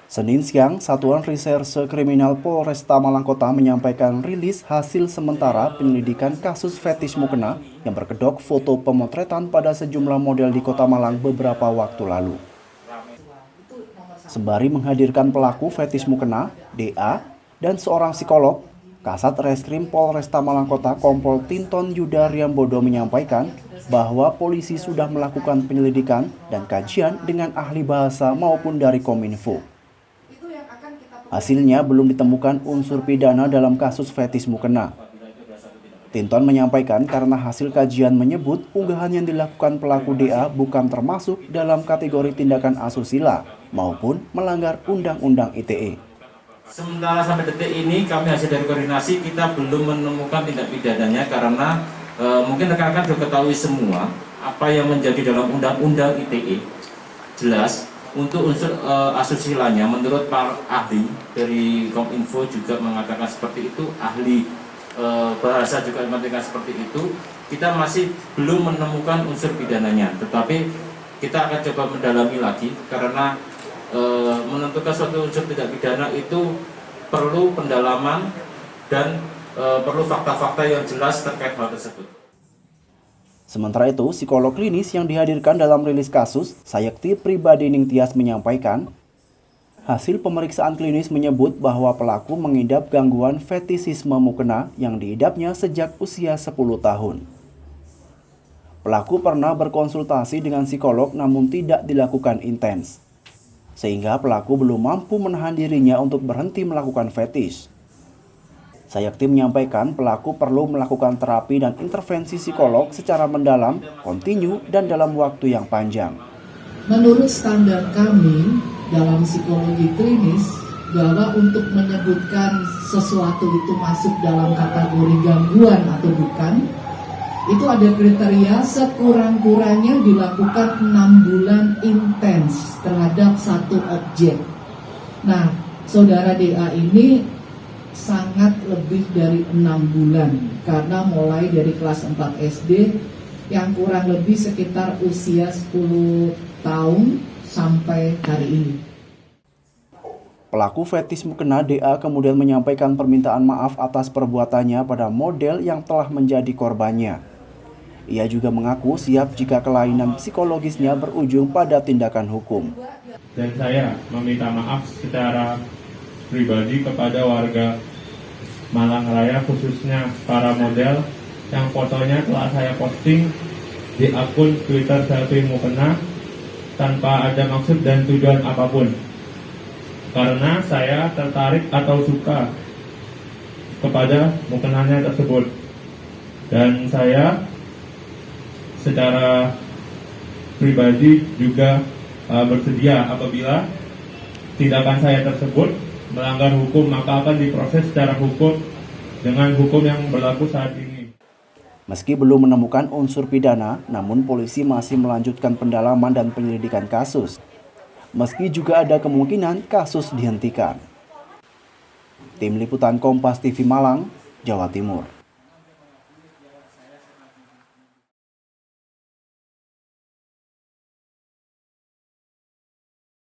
Senin siang, Satuan Reserse Kriminal Polresta Malang Kota menyampaikan rilis hasil sementara penyelidikan kasus fetish mukena yang berkedok foto pemotretan pada sejumlah model di Kota Malang beberapa waktu lalu. Sembari menghadirkan pelaku fetish mukena, DA, dan seorang psikolog, Kasat Reskrim Polresta Malang Kota Kompol Tinton Yuda Riambodo menyampaikan bahwa polisi sudah melakukan penyelidikan dan kajian dengan ahli bahasa maupun dari Kominfo. Hasilnya belum ditemukan unsur pidana dalam kasus fetish mukena. Tinton menyampaikan karena hasil kajian menyebut unggahan yang dilakukan pelaku DA bukan termasuk dalam kategori tindakan asusila maupun melanggar Undang-Undang ITE. Sementara sampai detik ini kami hasil dari koordinasi kita belum menemukan tindak pidananya karena mungkin rekan-rekan sudah ketahui semua apa yang menjadi dalam Undang-Undang ITE. Jelas untuk unsur asusilanya menurut para ahli dari Kominfo juga mengatakan seperti itu, ahli bahasa juga mengatakan seperti itu. Kita masih belum menemukan unsur pidananya, tetapi kita akan coba mendalami lagi karena menentukan suatu unsur tindak pidana itu perlu pendalaman dan perlu fakta-fakta yang jelas terkait hal tersebut. Sementara itu, psikolog klinis yang dihadirkan dalam rilis kasus, Sayekti Pribadi Ningtyas menyampaikan, hasil pemeriksaan klinis menyebut bahwa pelaku mengidap gangguan fetisisme mukena yang diidapnya sejak usia 10 tahun. Pelaku pernah berkonsultasi dengan psikolog namun tidak dilakukan intens, sehingga pelaku belum mampu menahan dirinya untuk berhenti melakukan fetish. Sayekti menyampaikan pelaku perlu melakukan terapi dan intervensi psikolog secara mendalam, kontinu, dan dalam waktu yang panjang. Menurut standar kami dalam psikologi klinis, bahwa untuk menyebutkan sesuatu itu masuk dalam kategori gangguan atau bukan, itu ada kriteria sekurang-kurangnya dilakukan 6 bulan intens terhadap satu objek. Nah, saudara DA ini sangat lebih dari 6 bulan karena mulai dari kelas 4 SD yang kurang lebih sekitar usia 10 tahun sampai hari ini. Pelaku fetish mukena DA kemudian menyampaikan permintaan maaf atas perbuatannya pada model yang telah menjadi korbannya. Ia juga mengaku siap jika kelainan psikologisnya berujung pada tindakan hukum. Dan saya meminta maaf secara pribadi kepada warga Malang Raya, khususnya para model yang fotonya telah saya posting di akun Twitter Selfie Mukena tanpa ada maksud dan tujuan apapun, karena saya tertarik atau suka kepada mukenanya tersebut, dan saya secara pribadi juga bersedia apabila tindakan saya tersebut melanggar hukum maka akan diproses secara hukum dengan hukum yang berlaku saat ini. Meski belum menemukan unsur pidana, namun polisi masih melanjutkan pendalaman dan penyelidikan kasus. Meski juga ada kemungkinan kasus dihentikan. Tim Liputan Kompas TV Malang, Jawa Timur.